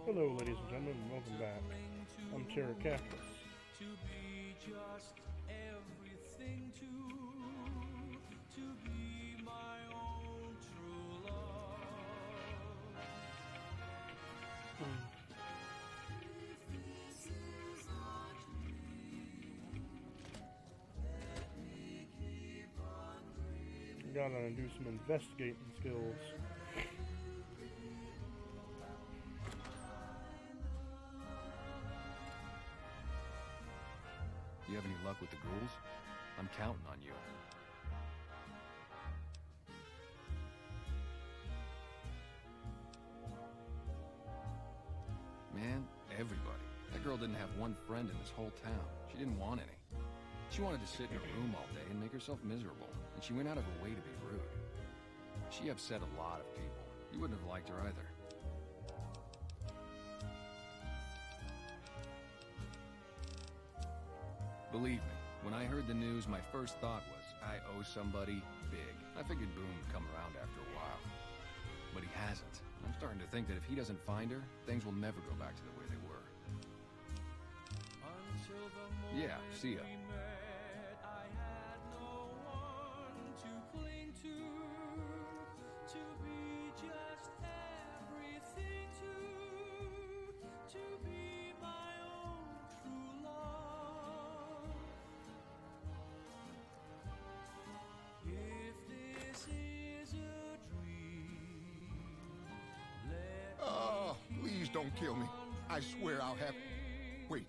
Hello, ladies and gentlemen, and welcome back. I'm Cactus. To be just everything to be my own true love. If this is our dream, let me keep on dreaming. Gotta do some investigating skills. You have any luck with the ghouls? I'm counting on you. Man, everybody. That girl didn't have one friend in this whole town. She didn't want any. She wanted to sit in her room all day and make herself miserable, and she went out of her way to be rude. She upset a lot of people. You wouldn't have liked her either. Believe me, when I heard the news, my first thought was, I owe somebody big. I figured Boone would come around after a while. But he hasn't. I'm starting to think that if he doesn't find her, things will never go back to the way they were. Yeah, see ya. I had no one to cling to be just everything to be my own true love. If this is a dream, Oh, please don't kill me. I swear I'll have... Wait,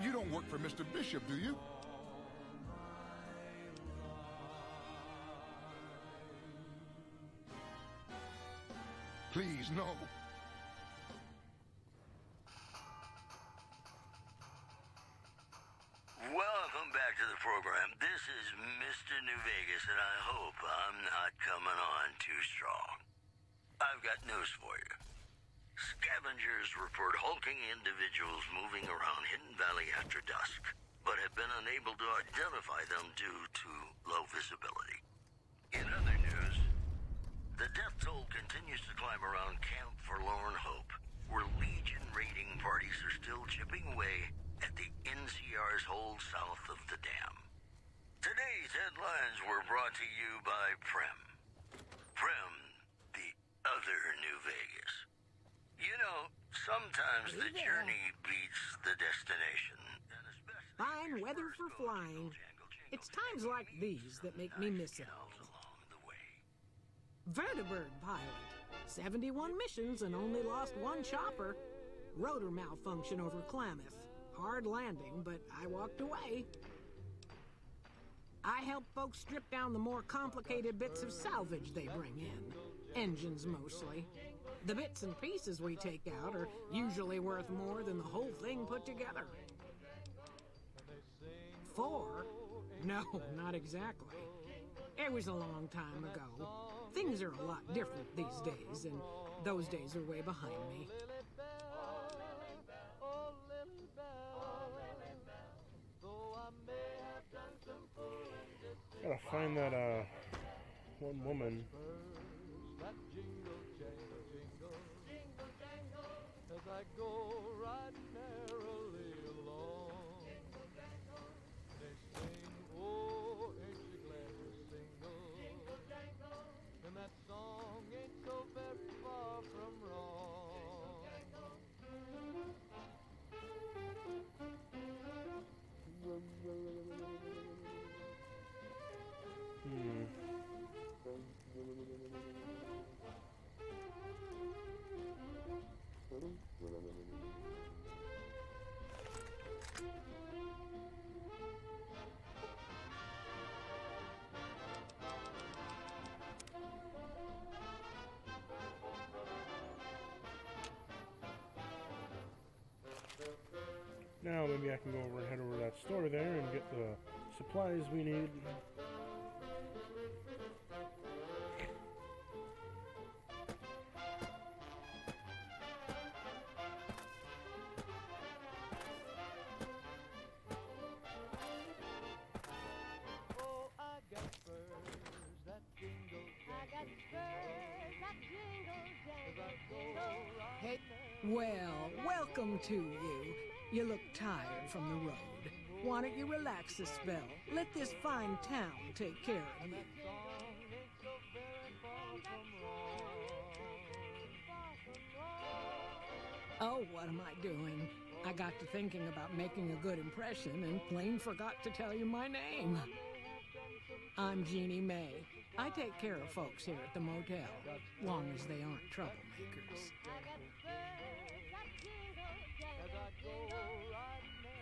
you don't work for Mr. Bishop, do you? Please, no. Welcome back to the program. This is Mr. New Vegas, and I hope I'm not coming on too strong. I've got news for you. Scavengers report hulking individuals moving around Hidden Valley after dusk, but have been unable to identify them due to low visibility. In other news, the death toll continues to climb around Camp Forlorn Hope, where Legion raiding parties are still chipping away at the NCR's hold south of the dam. Today's headlines were brought to you by Prem. Prem, the other New Vegas. You know, sometimes the journey beats the destination. And especially Fine weather for flying. It's times like these that make me miss it all. along the way. Vertibird pilot. 71 missions and only lost one chopper. Rotor malfunction over Klamath. Hard landing, but I walked away. I help folks strip down the more complicated bits of salvage they bring in. Engines mostly. The bits and pieces we take out are usually worth more than the whole thing put together. 4? No, not exactly. It was a long time ago. Things are a lot different these days, and those days are way behind me. Gotta find that, one woman. As I go riding merrily along, they sing, oh, ain't you glad you're single? And that song ain't so very far from wrong. Now maybe I can go over and head over to that store there and get the supplies we need. Hey, Well, welcome to you. You look tired from the road. Why don't you relax a spell? Let this fine town take care of you. Oh, what am I doing? I got to thinking about making a good impression and plain forgot to tell you my name. I'm Jeannie May. I take care of folks here at the motel, long as they aren't troublemakers.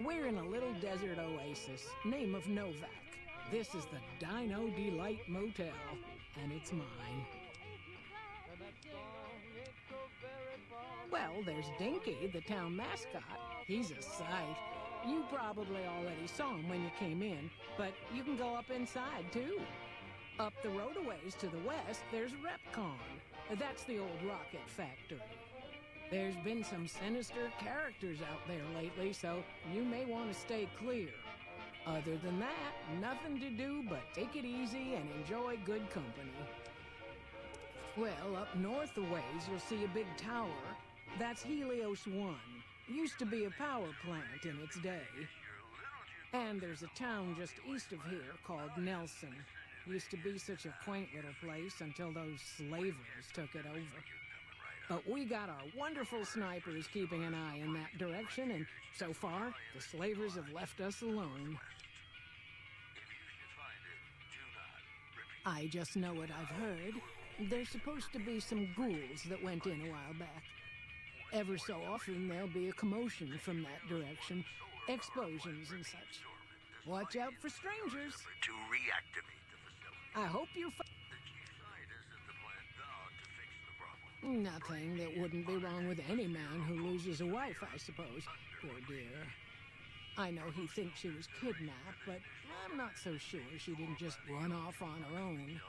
We're in a little desert oasis, name of Novac. This is the Dino Delight Motel, and it's mine. Well, there's Dinky, the town mascot. He's a sight. You probably already saw him when you came in, but you can go up inside, too. Up the road a ways to the west, there's Repcon. That's the old rocket factory. There's been some sinister characters out there lately, so you may want to stay clear. Other than that, nothing to do but take it easy and enjoy good company. Well, up north a ways, you'll see a big tower. That's Helios 1. Used to be a power plant in its day. And there's a town just east of here called Nelson. Used to be such a quaint little place until those slavers took it over. But we got our wonderful snipers keeping an eye in that direction, and so far, the slavers have left us alone. I just know what I've heard. There's supposed to be some ghouls that went in a while back. Ever so often, there'll be a commotion from that direction, explosions and such. Watch out for strangers. To reactivate the facility. I hope you're The chief scientist at the plant vowed to fix the problem. Nothing that wouldn't be wrong with any man who loses a wife, I suppose. Poor dear. I know he thinks she was kidnapped, but I'm not so sure she didn't just run off on her own.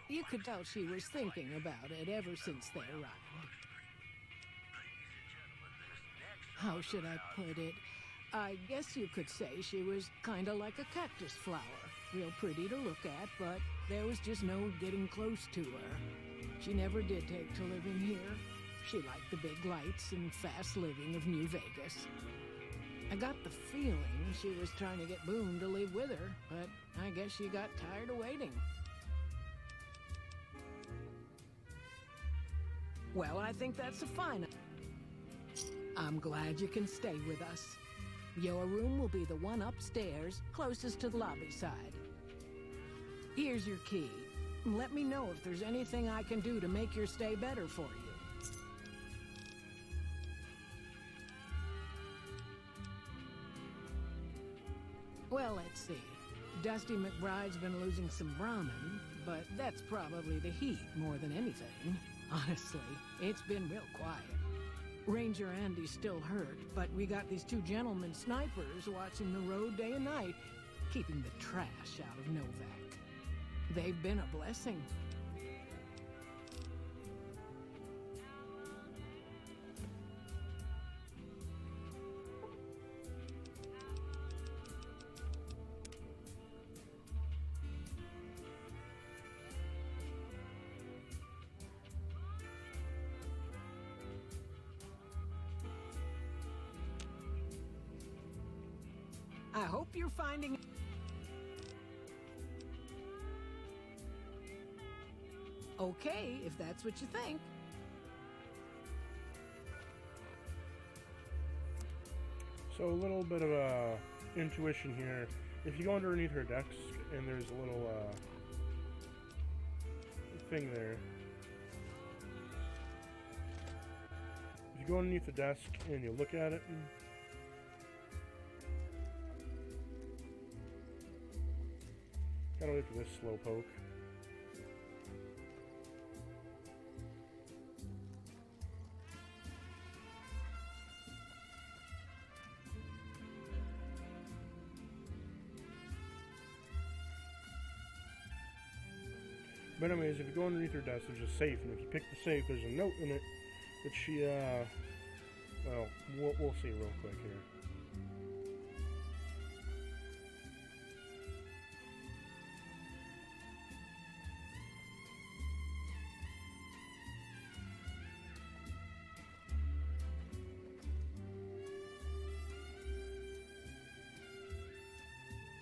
You could tell she was thinking about it ever since they arrived. How should I put it? I guess you could say she was kinda like a cactus flower. Real pretty to look at, but there was just no getting close to her. She never did take to living here. She liked the big lights and fast living of New Vegas. I got the feeling she was trying to get Boone to leave with her, but I guess she got tired of waiting. Well, I think that's a fine. I'm glad you can stay with us. Your room will be the one upstairs, closest to the lobby side. Here's your key. Let me know if there's anything I can do to make your stay better for you. Well, let's see. Dusty McBride's been losing some Brahmin, but that's probably the heat more than anything. Honestly, it's been real quiet. Ranger Andy's still hurt, but we got these two gentlemen snipers watching the road day and night, keeping the trash out of Novac. They've been a blessing. I hope you're finding... Okay, if that's what you think. So a little bit of intuition here. If you go underneath her desk and there's a little thing there. If you go underneath the desk and you look at it, gotta wait for this slow poke. But anyways, if you go underneath her desk, there's a safe, and if you pick the safe, there's a note in it that she, well, we'll see real quick here.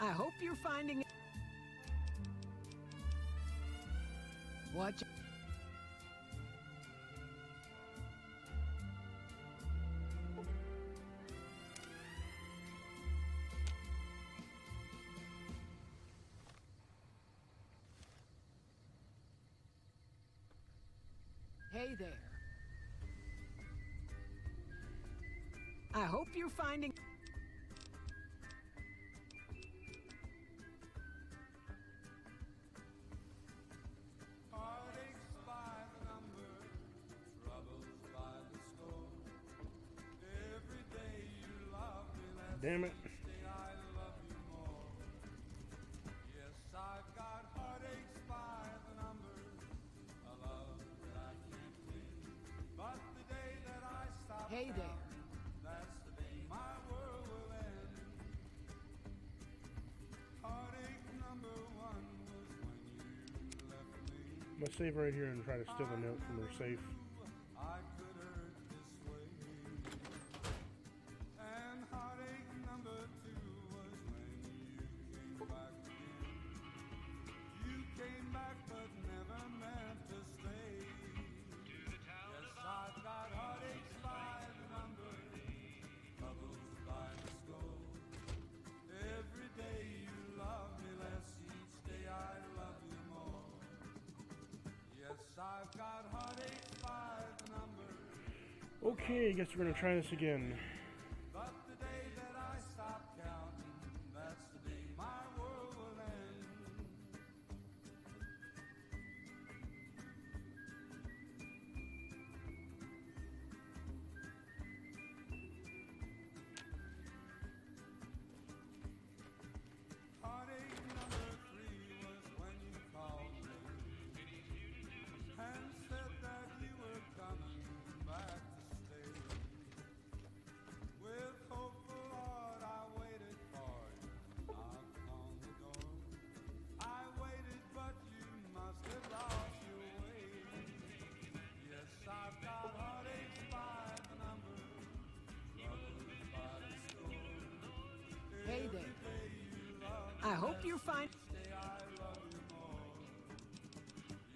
I hope you're finding it. Watch. Hey there. I hope you're finding. Heartaches by the number, troubles by the score. Every day you love me less. Damn it. Each day I love you more. Yes, I've got heartaches by the number, a love that I can't win. But the day that I stop Hey there. counting, that's the day my world will end. Heartache number one was when you left me. I'm gonna save right here and try to steal a note from her safe. I could hurt this way. And heartache number two was when you came back again. You came back but never meant to stay. Yes, I've got heartaches by the number, troubles by the score. Every day you love me less, each day I love you more. Yes, I've got heartaches by the number, Okay, I guess we're gonna try this again. but the day that I stop counting, that's the day my world will end. Heartache number three was when you called me and said that you were coming back to stay. With hopeful heart I waited for you, knocked on the door. I waited but you must have lost your way. Yes, I've got heartaches by the number, troubles by the score. Hey there. I hope you're fine. Day I love you more.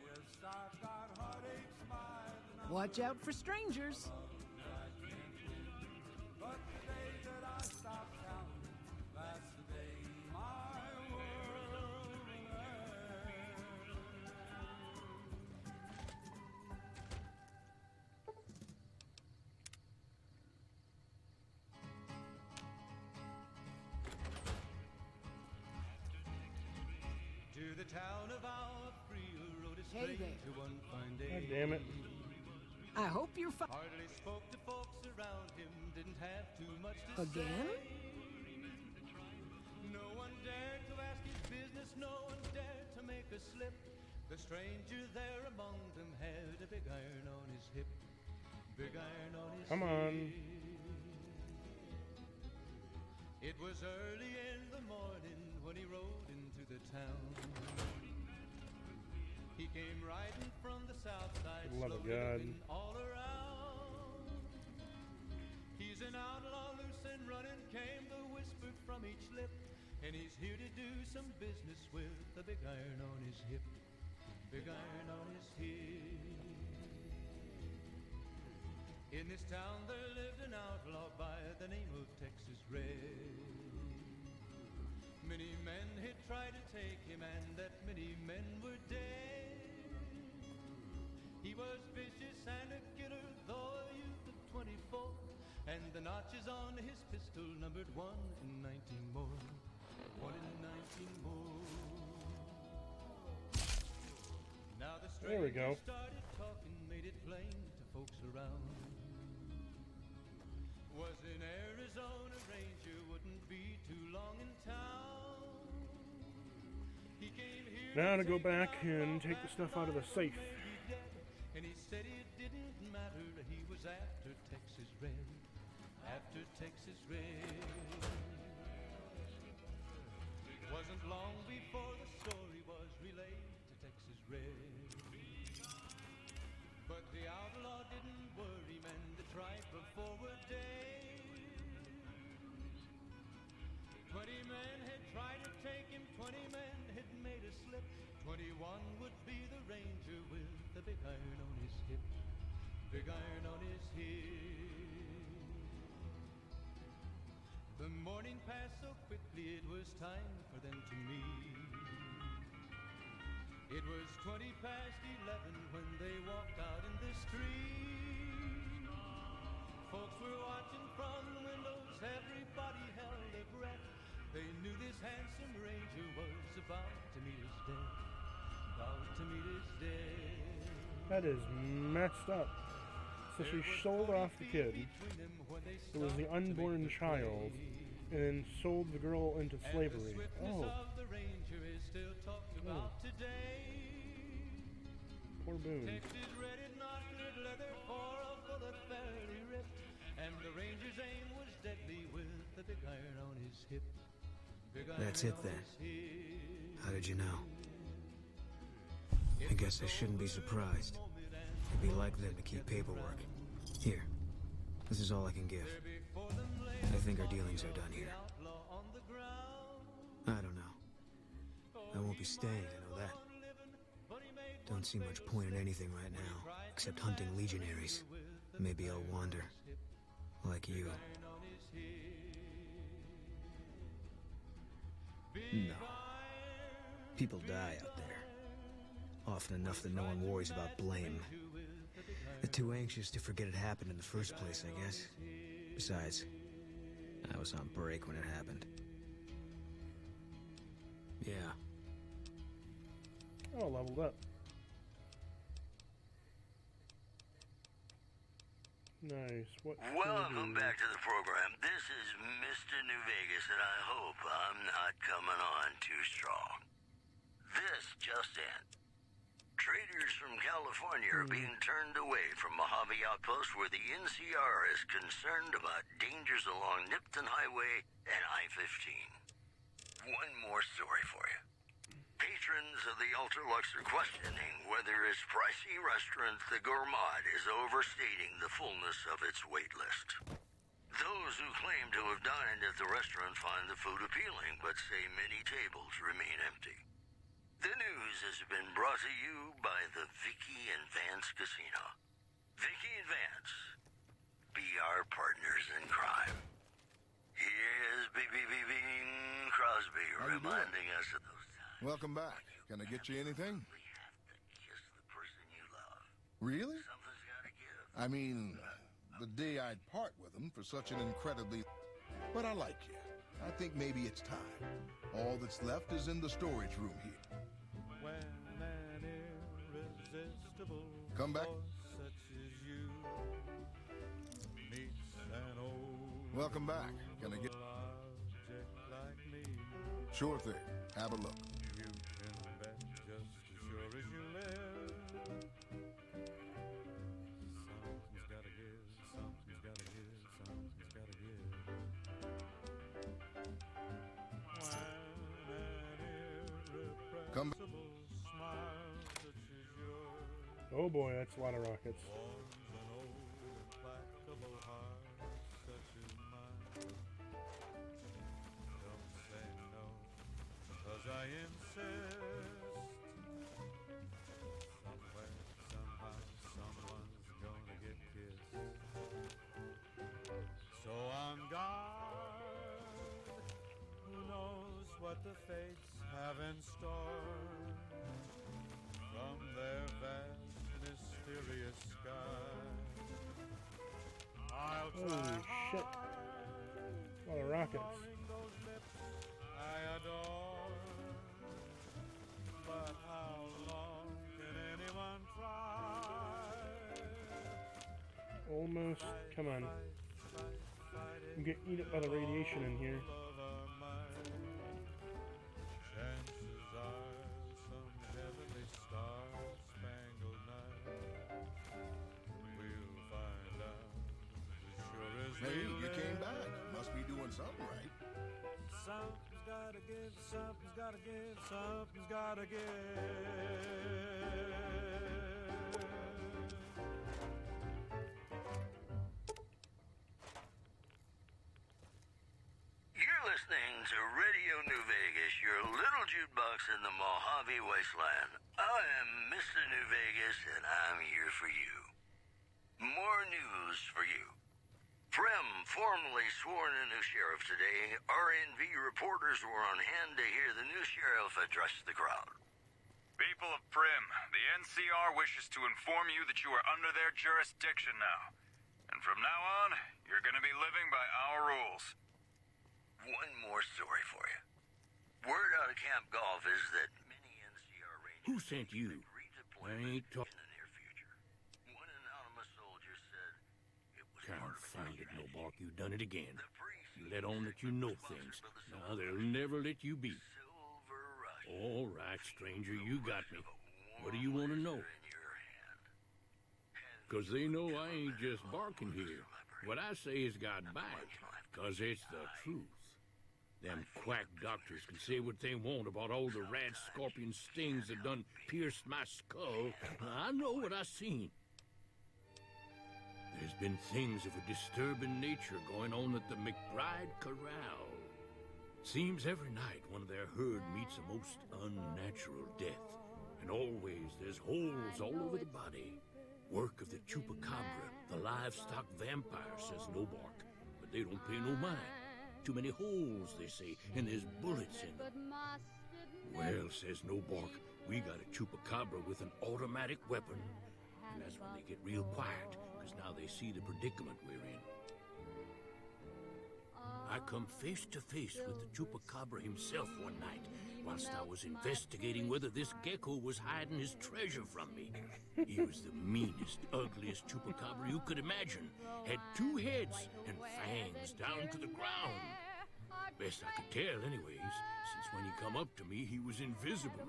Yes, I've got heartaches by the number, Watch out for strangers. but the day that I stop counting, that's the day my world will end. To the town of our free rode a Hey there. stranger one fine day. God damn it. I hope you're fine. Hardly spoke to folks around him, didn't have too much to Again? say. No one dared to ask his business, no one dared to make a slip. The stranger there among them had a big iron on his hip, big iron on his Come on. hip. It was early in the morning when he rode into the town. He came riding from the south side, Love of slowly God. looking all around. He's an outlaw, loose and running, came the whisper from each lip. And he's here to do some business with a big iron on his hip, big iron on his hip. In this town there lived an outlaw by the name of Texas Red. Many men had tried to take him, and that many men were dead. He was vicious and a killer, though a youth of 24, and the notches on his pistol numbered 1 in 19 more, 1 in 19 more. Now the There we go. stranger started talking, made it plain to folks around. Was an Arizona ranger, wouldn't be too long in town. He came here Now to go take back an and outlaw take the back stuff out of the by safe. maybe dead. And he said it didn't matter, he was after Texas Red, after Texas Red. Wasn't long before the story was relayed to Texas Red. But the outlaw didn't worry, man, the tribe before a day. 20 men had tried to take one would be the ranger with the big iron on his hip, big iron on his hip. The morning passed so quickly it was time for them to meet. It was 20 past 11 when they walked out in the street. Folks were watching from the windows, everybody held their breath. They knew this handsome ranger was about to meet his death, about to meet his death. That is messed up. So she sold off the kid. It was the unborn child, and then sold the girl into slavery. Oh. Oh. Poor Boone. And the ranger's aim was deadly with the big iron on his hip. That's it then. How did you know? I guess I shouldn't be surprised. It'd be like them to keep paperwork. Here. This is all I can give. I think our dealings are done here. I don't know. I won't be staying, I know that. Don't see much point in anything right now, except hunting legionaries. Maybe I'll wander. Like you. No. People die out there. Often enough that no one worries about blame. They're too anxious to forget it happened in the first place, I guess. Besides, I was on break when it happened. Yeah. Oh, leveled up. Nice. What? Welcome back to the program. This is Mr. New Vegas, and I hope I'm not coming on too strong. This just in. Traders from California are being turned away from Mojave Outpost where the NCR is concerned about dangers along Nipton Highway and I-15. One more story for you. Patrons of the Ultralux are questioning whether its pricey restaurant, the Gourmand, is overstating the fullness of its wait list. Those who claim to have dined at the restaurant find the food appealing, but say many tables remain empty. The news has been brought to you by the Vicky and Vance Casino. Vicky and Vance, be our partners in crime. Here's Bing Crosby reminding us of those times. Welcome back. Can I get you anything? You have to kiss the person you love. Really? Something's gotta give. I mean, the day I'd part with them for such an incredibly... But I like you. I think maybe it's time. All that's left is in the storage room here. When an irresistible Come back. force such as you meets an old Welcome back. Can I get... object like me, Sure thing. Have a look. you can bet just as sure as you live. Something's gotta give, something's gotta give, something's gotta give. When an Come back. irrepressible smile such as yours Oh boy, that's a lot of rockets. warms an old implacable heart such as mine. Don't say no, 'cause I insist. Somewhere, somehow, someone's gonna get kissed. So on guard, who knows what the fates have in store from their vast, mysterious sky. I'll try Holy shit. hard, A lot of rockets. calling those lips I adore. But how long can anyone try? Almost. Come on. I'm getting eaten by the radiation in here. Chances are some heavenly star-spangled night we'll find out as sure as Hey, we you live. came back. Must be doing something right. Something's gotta give, something's gotta give, something's gotta give. You're listening to Radio New Vegas, your little jukebox in the Mojave Wasteland. am Mr. New Vegas, and I'm here for you. More news for you. Prem formally sworn a new sheriff today. RNV reporters were on hand to hear the new sheriff address the crowd. People of Prim, the NCR wishes to inform you that you are under their jurisdiction now. And from now on, you're going to be living by our rules. One more story for you. Word out of Camp Golf is that many NCR Rangers... Who sent you? I ain't talking... ...in the near future. One anonymous soldier said it was... Confounded, Novac, you done it again. You let on that you know things. Now they'll never let you be. All right, stranger, you got me. What do you want to know? Because they know I ain't just barking here. What I say has got back, because it's the truth. Them quack doctors can say what they want about all the rad scorpion stings that done pierced my skull. I know what I seen. There's been things of a disturbing nature going on at the McBride Corral. Seems every night one of their herd meets a most unnatural death. And always there's holes all over the body. Work of the chupacabra, the livestock vampire, says Novac. But they don't pay no mind. Too many holes, they say, and there's bullets in them. Well, says Novac, we got a chupacabra with an automatic weapon. And that's when they get real quiet, because now they see the predicament we're in. I come face to face with the chupacabra himself one night, whilst I was investigating whether this gecko was hiding his treasure from me. He was the meanest, ugliest chupacabra you could imagine. Had 2 heads and fangs down to the ground. Best I could tell anyways, since when he come up to me, he was invisible.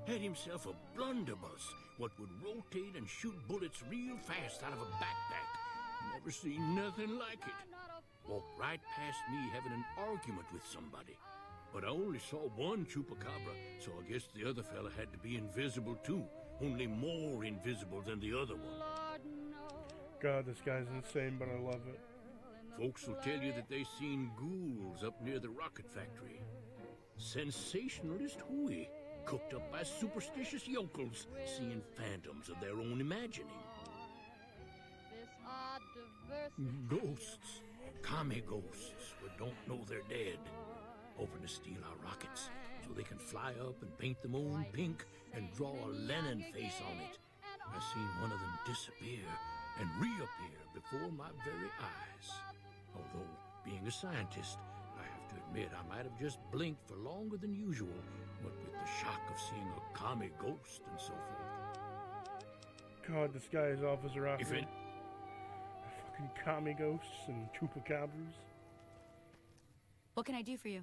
Had himself a blunderbuss, what would rotate and shoot bullets real fast out of a backpack. Never seen nothing like it. Walked right past me having an argument with somebody. But I only saw one chupacabra, so I guess the other fella had to be invisible too. Only more invisible than the other one. God, this guy's insane, but I love it. Folks will tell you that they seen ghouls up near the rocket factory. Sensationalist hooey, cooked up by superstitious yokels, seeing phantoms of their own imagining. Ghosts. Commie ghosts who don't know they're dead. Hoping to steal our rockets so they can fly up and paint them own pink and draw a Lenin face on it. I seen one of them disappear and reappear before my very eyes. Although, being a scientist, I have to admit I might have just blinked for longer than usual, what with the shock of seeing a commie ghost and so forth. God, this guy is Officer Rocket. Fucking commie ghosts and chupacabras. What can I do for you?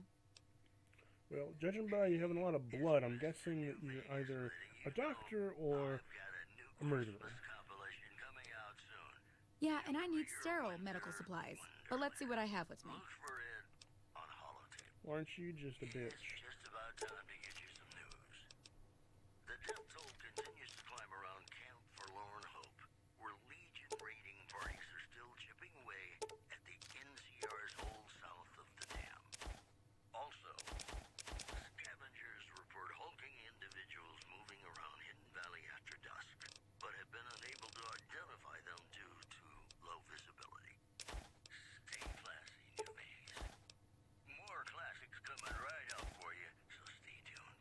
Well, judging by you having a lot of blood, I'm guessing that you're either a doctor or a murderer. Yeah, and I need sterile medical supplies. But let's see what I have with me. Aren't you just a bitch? Just about time to get you some news. The death toll continues to climb around Camp Forlorn Hope, where Legion raiding parties are still chipping away at the NCR's hole south of the dam. Also, scavengers report hulking individuals moving around Hidden Valley after dusk, but have been unable to identify them due to low visibility. Stay classy, New Vegas. More classics coming right up for you, so stay tuned.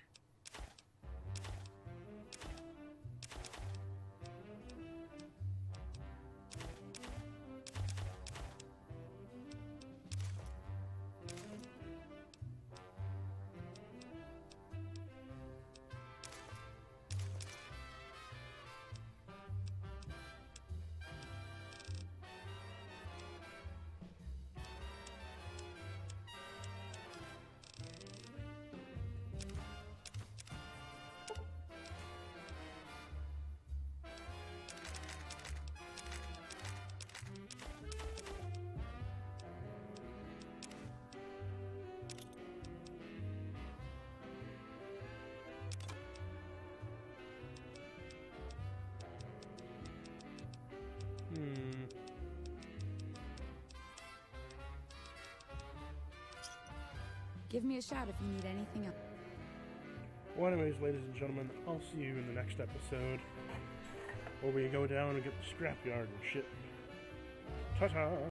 Give me a shout if you need anything else. Well, anyways, ladies and gentlemen, I'll see you in the next episode, where we go down and get the scrapyard and shit. Ta-ta!